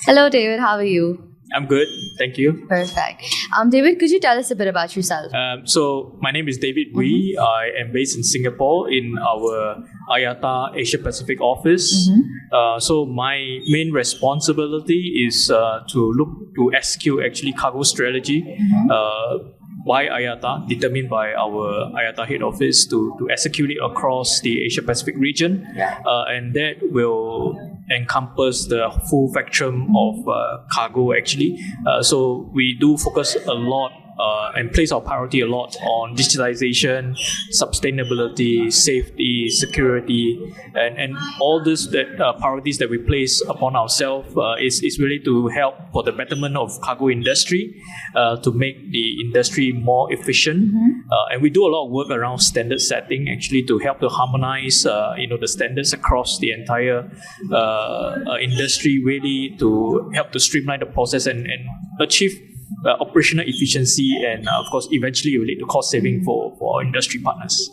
Hello, David. How are you? I'm good, thank you. Perfect. David, could you tell us a bit about yourself? So my name is 𝗣𝗰𝗶𝗳. I am based in Singapore in our IATA Asia Pacific office. So my main responsibility is to execute actually cargo strategy by IATA, determined by our IATA head office to execute it across the Asia Pacific region, and that will encompass the full spectrum of cargo actually. So we do focus a lot and place our priority a lot on digitalization, sustainability, safety, security, and all this priorities that we place upon ourselves is really to help for the betterment of cargo industry, to make the industry more efficient. And we do a lot of work around standard setting actually to help to harmonize the standards across the entire industry, really to help to streamline the process and achieve operational efficiency, and of course eventually it will lead to cost saving for our industry partners.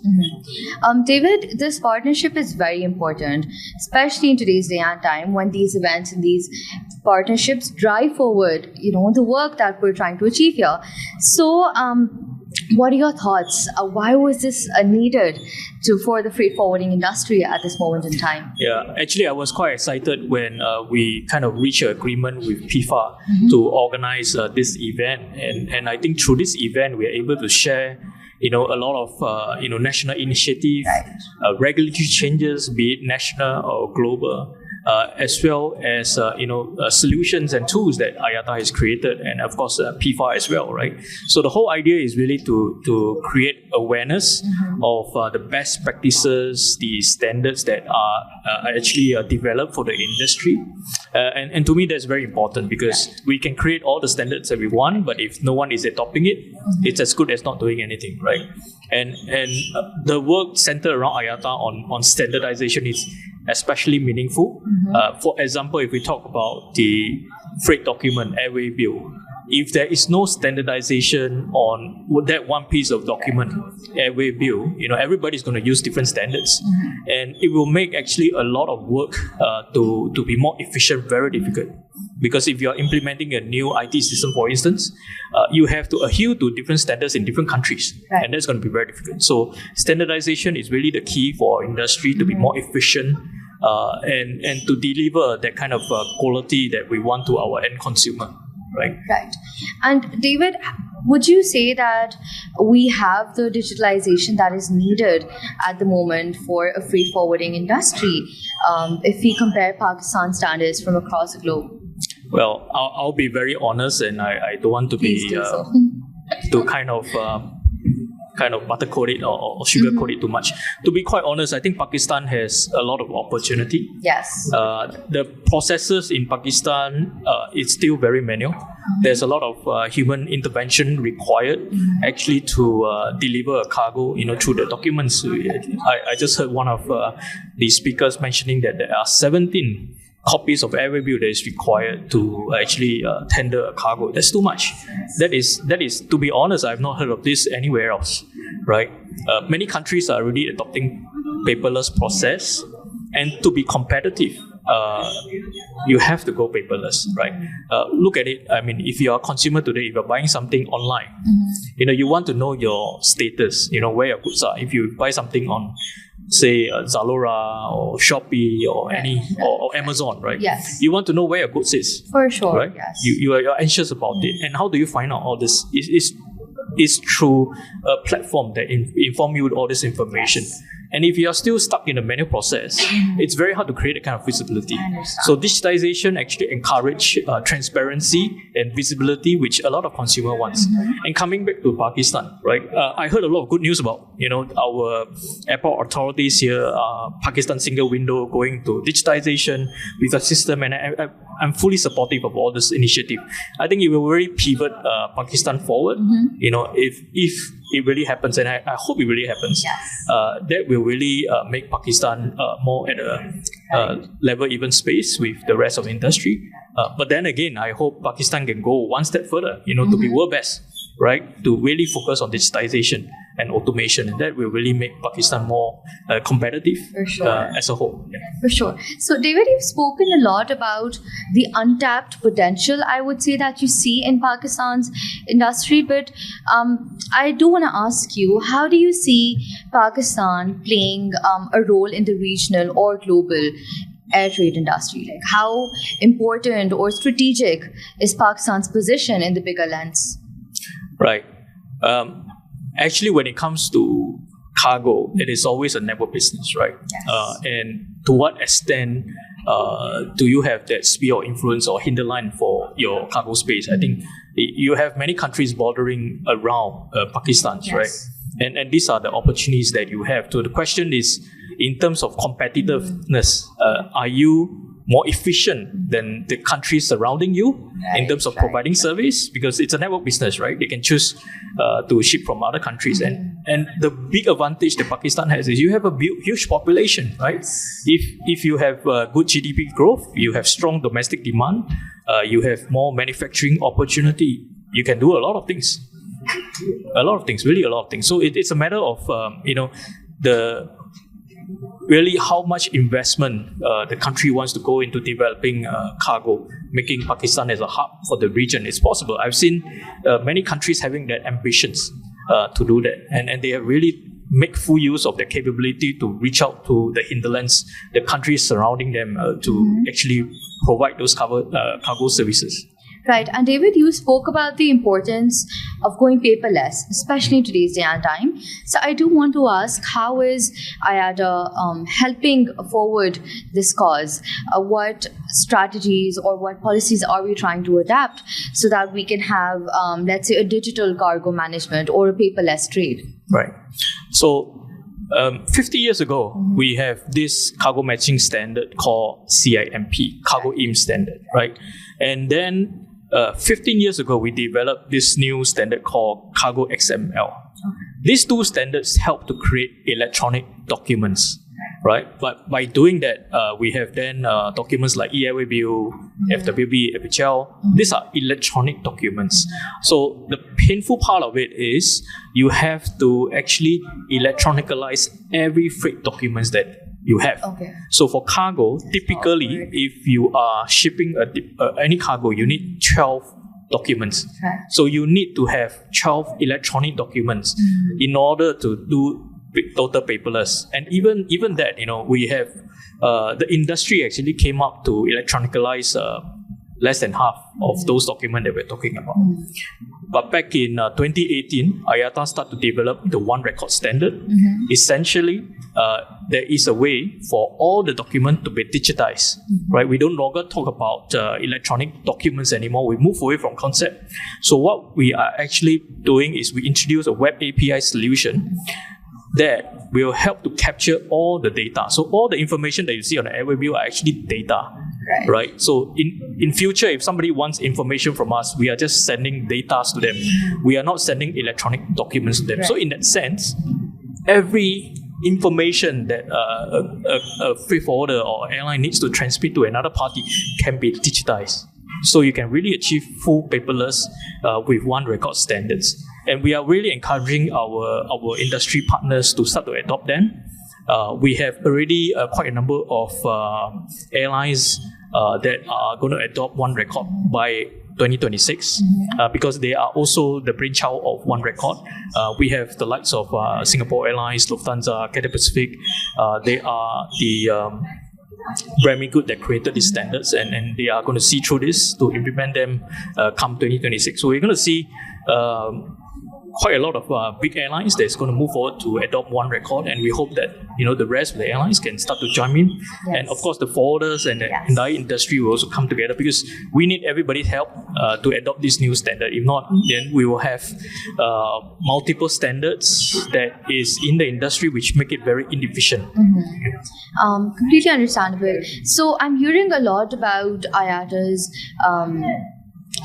David, this partnership is very important, especially in today's day and time when these events and these partnerships drive forward the work that we're trying to achieve here. So what are your thoughts? Why was this needed for the freight forwarding industry at this moment in time? Yeah, actually I was quite excited when we kind of reached an agreement with Piffa to organize this event, and I think through this event we are able to share a lot of national initiative, regulatory changes, be it national or global, as well as solutions and tools that IATA has created, and of course Piffa as well, right? So the whole idea is really to create awareness of the best practices, the standards that are actually developed for the industry, and to me that's very important, because we can create all the standards that we want, but if no one is adopting it, it's as good as not doing anything, right? And the work centered around IATA on standardization is especially meaningful. For example, if we talk about the freight document, airway bill, if there is no standardization on that one piece of document, airway bill, everybody's going to use different standards, and it will make actually a lot of work to be more efficient very difficult. Because if you're implementing a new IT system, for instance, you have to adhere to different standards in different countries, and that's going to be very difficult. So standardization is really the key for our industry to be more efficient and to deliver that kind of quality that we want to our end consumer. Right. And David, would you say that we have the digitalization that is needed at the moment for a freight forwarding industry if we compare Pakistan standards from across the globe? Well, I'll be very honest, and I don't want to be to kind of buttercoat it or sugarcoat it too much. To be quite honest, I think Pakistan has a lot of opportunity. Yes. The processes in Pakistan is still very manual. There's a lot of human intervention required actually to deliver a cargo, through the documents. I just heard one of the speakers mentioning that there are 17 copies of airway bill that is required to actually tender a cargo. That's too much. That is, to be honest, I've not heard of this anywhere else, right? Many countries are already adopting paperless process, and to be competitive, you have to go paperless, right? Look at it. I mean, if you're a consumer today, if you're buying something online, you want to know your status, where your goods are. If you buy something on, say, Zalora or Shopee or or Amazon, right? Yes. You want to know where your goods is. For sure, right? Yes. You're anxious about it. And how do you find out all this? It's through a platform that inform you with all this information. And if you are still stuck in the manual process, it's very hard to create a kind of visibility. So digitization actually encourage transparency and visibility, which a lot of consumer wants. And coming back to Pakistan, right? I heard a lot of good news about our airport authorities here, Pakistan single window going to digitization with a system, and I'm fully supportive of all this initiative. I think it will really pivot Pakistan forward. If it really happens, and I hope it really happens, that will really make Pakistan more at a level even space with the rest of the industry. But then again, I hope Pakistan can go one step further, to be world best, right? To really focus on digitization. and automation, and that will really make Pakistan more competitive as a whole. Yeah. For sure. So, David, you've spoken a lot about the untapped potential, I would say, that you see in Pakistan's industry, but I do want to ask you, how do you see Pakistan playing a role in the regional or global air trade industry? Like, how important or strategic is Pakistan's position in the bigger lens? Right. Actually, when it comes to cargo, it is always a network business, right? Yes. And to what extent do you have that sphere of influence or hinterland for your cargo space? I think you have many countries bordering around Pakistan, Yes. right? And these are the opportunities that you have. So the question is, in terms of competitiveness, are you more efficient than the countries surrounding you in terms of providing service? Because it's a network business, right? They can choose to ship from other countries. And the big advantage that Pakistan has is you have a huge population, right? If you have good GDP growth, you have strong domestic demand, you have more manufacturing opportunity, you can do a lot of things. Really a lot of things. So it's a matter of, really how much investment the country wants to go into developing cargo, making Pakistan as a hub for the region. It's possible. I've seen many countries having that ambitions to do that, and they have really make full use of their capability to reach out to the hinterlands, the countries surrounding them, to actually provide those cargo services. Right. And David, you spoke about the importance of going paperless, especially in today's day and time. So I do want to ask, how is IATA helping forward this cause? What strategies or what policies are we trying to adapt so that we can have, let's say, a digital cargo management or a paperless trade? Right. So 50 years ago, we have this cargo matching standard called CIMP, Cargo IM standard, right? And then 15 years ago, we developed this new standard called Cargo XML. These two standards help to create electronic documents, right? But by doing that, we have then documents like 𝗂𝗶𝗶𝗏, 𝗣𝗰𝗶𝗴𝗏. These are electronic documents. So the painful part of it is you have to actually electronicalize every freight documents that you have. Okay. So for cargo, typically, if you are shipping any cargo, you need 12 documents. Right. So you need to have 12 electronic documents in order to do total paperless. And even that, we have the industry actually came up to electronicalize less than half of those documents that we're talking about. But back in 2018, IATA started to develop the One Record standard. Essentially, there is a way for all the documents to be digitized, right? We don't longer talk about electronic documents anymore. We move away from concept. So what we are actually doing is we introduce a web API solution that will help to capture all the data. So all the information that you see on the airway bill are actually data. Right. So in future, if somebody wants information from us, we are just sending data to them. We are not sending electronic documents to them. So in that sense, every information that a freight forwarder or airline needs to transmit to another party can be digitized. So you can really achieve full paperless with One Record standards. And we are really encouraging our industry partners to start to adopt them. We have already quite a number of airlines that are going to adopt One Record by 2026 because they are also the brainchild of One Record. We have the likes of Singapore Airlines, Lufthansa, 𝗏𝗏𝗏𝗏 Pacific. They are the very good that created these standards, and they are going to see through this to implement them come 2026. So we're going to see quite a lot of big airlines that's going to move forward to adopt One Record, and we hope that the rest of the airlines can start to join in. And of course, the forwarders and the entire industry will also come together because we need everybody's help to adopt this new standard. If not, then we will have multiple standards that is in the industry which make it very inefficient. Completely understandable. So I'm hearing a lot about IATA's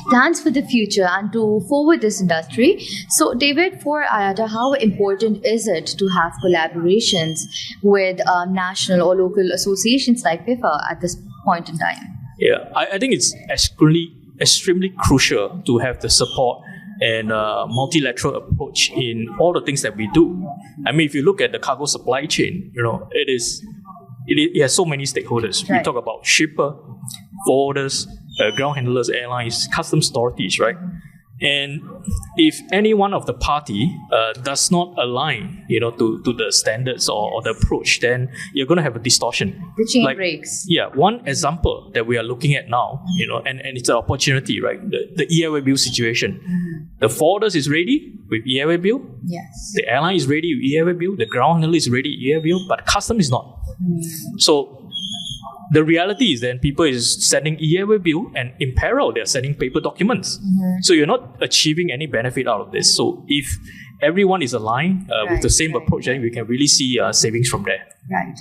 plans for the future and to forward this industry. So David, for IATA, how important is it to have collaborations with national or local associations like Piffa at this point in time? Yeah, I think it's extremely crucial to have the support and multilateral approach in all the things that we do. I mean, if you look at the cargo supply chain, it has so many stakeholders. Right. We talk about shipper, forwarders, ground handlers, airlines, customs authorities, right? And if any one of the party does not align, to the standards or the approach, then you're going to have a distortion. The chain breaks. Yeah, one example that we are looking at now, and it's an opportunity, right? The 𝗖𝗿𝗶𝗶 situation. The forwarders is ready with 𝗖𝗿𝗶𝗶. Yes. The airline is ready with 𝗖𝗿𝗶𝗶. The ground handler is ready with 𝗖𝗿𝗶𝗶, but custom is not. So the reality is then people is sending 𝗖𝗿𝗶𝗶 and in parallel they're sending paper documents. So you're not achieving any benefit out of this. So if everyone is aligned with the same approach, then we can really see savings from there. Right.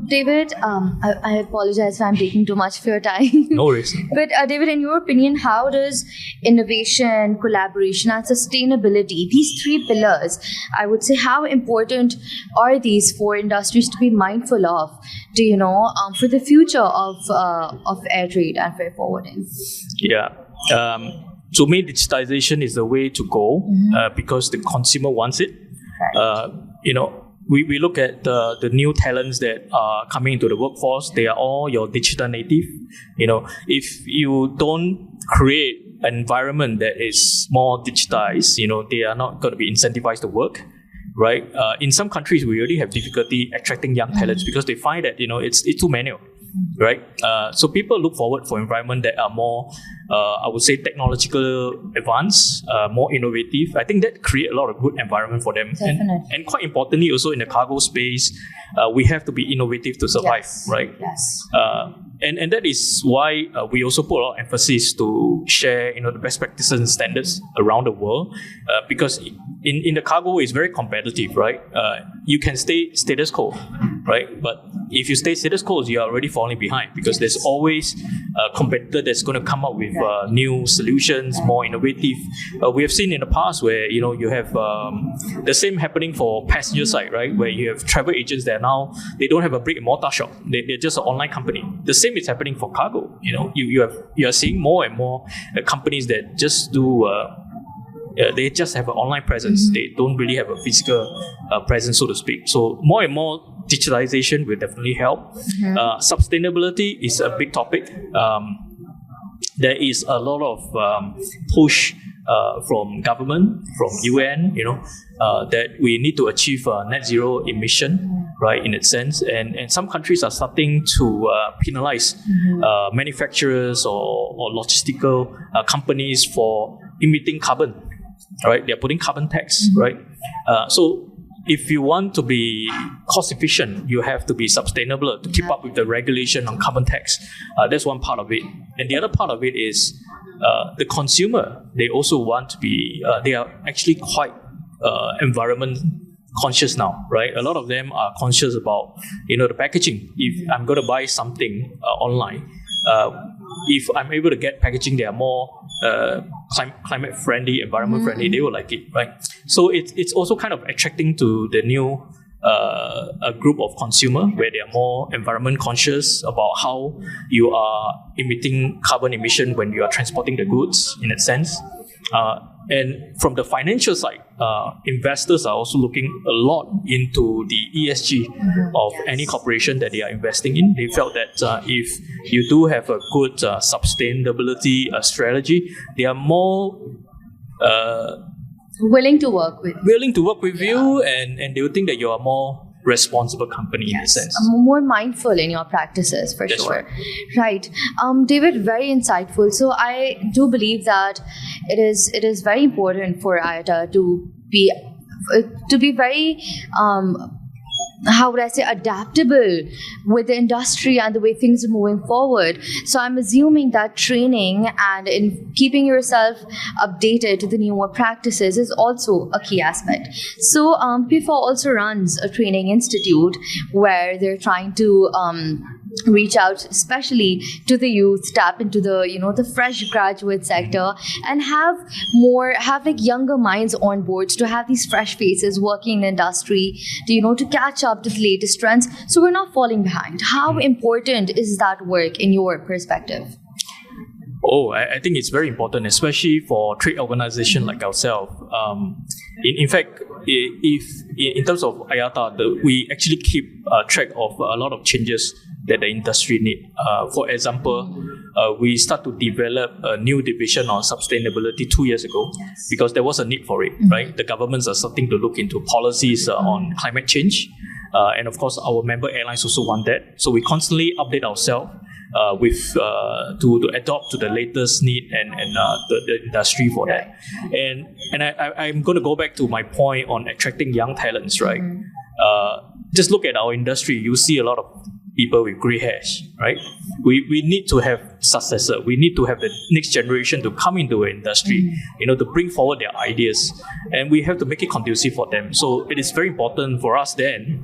David, I apologize if I'm taking too much of your time. No worries. But David, in your opinion, how does innovation, collaboration, and sustainability, these three pillars, I would say, how important are these for industries to be mindful of, for the future of air trade and freight forwarding? Yeah. To me, digitization is the way to go because the consumer wants it. Right. We look at the new talents that are coming into the workforce. They are all your digital native. If you don't create an environment that is more digitized, they are not going to be incentivized to work. Right? In some countries, we already have difficulty attracting young talents because they find that it's too manual. Right? So people look forward for environment that are more, I would say, technological advanced, more innovative. I think that create a lot of good environment for them. And quite importantly, also in the cargo space, we have to be innovative to survive. Yes. Right? Yes. And that is why we also put a lot of emphasis to share, the best practices and standards around the world. Because in the cargo, it's very competitive, right? You can stay status quo, right? But if you stay status quo, you are already falling behind because there's always a competitor that's going to come up with new solutions, more innovative. We have seen in the past where, you have the same happening for passenger side, right? Where you have travel agents that now, they don't have a brick and mortar shop. They're just an online company. The same is happening for cargo. You are seeing more and more companies that just do they just have an online presence. They don't really have a physical presence, so to speak. So more and more digitalization will definitely help. Sustainability is a big topic. There is a lot of push from government, from UN, that we need to achieve net zero emission, right, in that sense. And some countries are starting to penalize manufacturers or logistical companies for emitting carbon, right? They're putting carbon tax, right? So if you want to be cost efficient, you have to be sustainable to keep up with the regulation on carbon tax. That's one part of it. And the other part of it is the consumer. They also want to be, they are actually quite environment conscious now, right? A lot of them are conscious about, the packaging. If I'm going to buy something online, if I'm able to get packaging that are more climate friendly, environment friendly, they will like it, right? So it's also kind of attracting to the new a group of consumer where they are more environment conscious about how you are emitting carbon emission when you are transporting the goods in that sense. And from the financial side, investors are also looking a lot into the ESG of any corporation that they are investing in. They felt that if you do have a good sustainability strategy, they are more willing to work with you, and they will think that you are more responsible company in a sense. More mindful in your practices, for That's sure. Right. David, very insightful. So I do believe that it is very important for IATA to be very how would I say, adaptable with the industry and the way things are moving forward. So I'm assuming that training and in keeping yourself updated to the newer practices is also a key aspect. So Piffa also runs a training institute where they're trying to reach out especially to the youth, tap into the the fresh graduate sector, and have like younger minds on board, to have these fresh faces working in the industry, to catch up to the latest trends, so we're not falling behind. How important is that work in your perspective? Oh, I think it's very important, especially for trade organization like ourselves. In fact, if in terms of IATA, we actually keep track of a lot of changes that the industry need. For example, we start to develop a new division on sustainability 2 years ago because there was a need for it, right? The governments are starting to look into policies on climate change. And of course, our member airlines also want that. So we constantly update ourselves to adopt to the latest need and the industry for that. And I'm going to go back to my point on attracting young talents, right? Just look at our industry. You see a lot of people with gray hairs, right? We need to have successor. We need to have the next generation to come into the industry, to bring forward their ideas, and we have to make it conducive for them. So it is very important for us then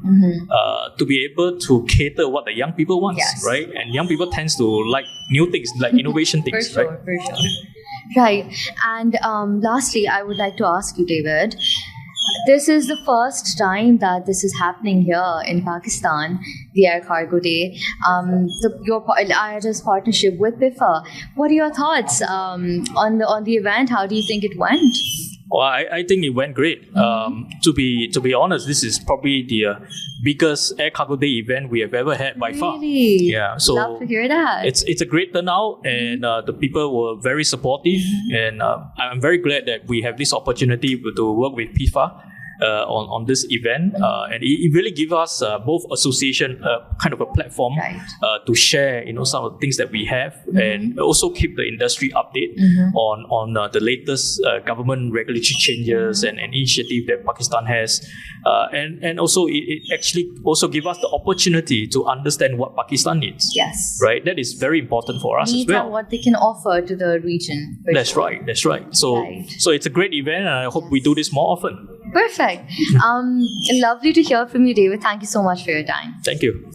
to be able to cater what the young people want, right? And young people tends to like new things, like innovation things, for sure, right? For sure. Right. And lastly, I would like to ask you, David, this is the first time that this is happening here in Pakistan, the Air Cargo Day. Your IATA's partnership with Piffa. What are your thoughts on the event? How do you think it went? Well, I think it went great. To be honest, this is probably the biggest Air Cargo Day event we have ever had by far. Really? Yeah. So love to hear that. It's a great turnout, and the people were very supportive, and I'm very glad that we have this opportunity to work with Piffa on this event, and it really gives us both association kind of a platform to share some of the things that we have, and also keep the industry update on the latest government regulatory changes and initiative that Pakistan has, and also it actually also gives us the opportunity to understand what Pakistan needs. Yes, right. That is very important for us as well. And what they can offer to the region. That's right. That's right. So it's a great event, and I hope we do this more often. Perfect. Lovely to hear from you, David. Thank you so much for your time. Thank you.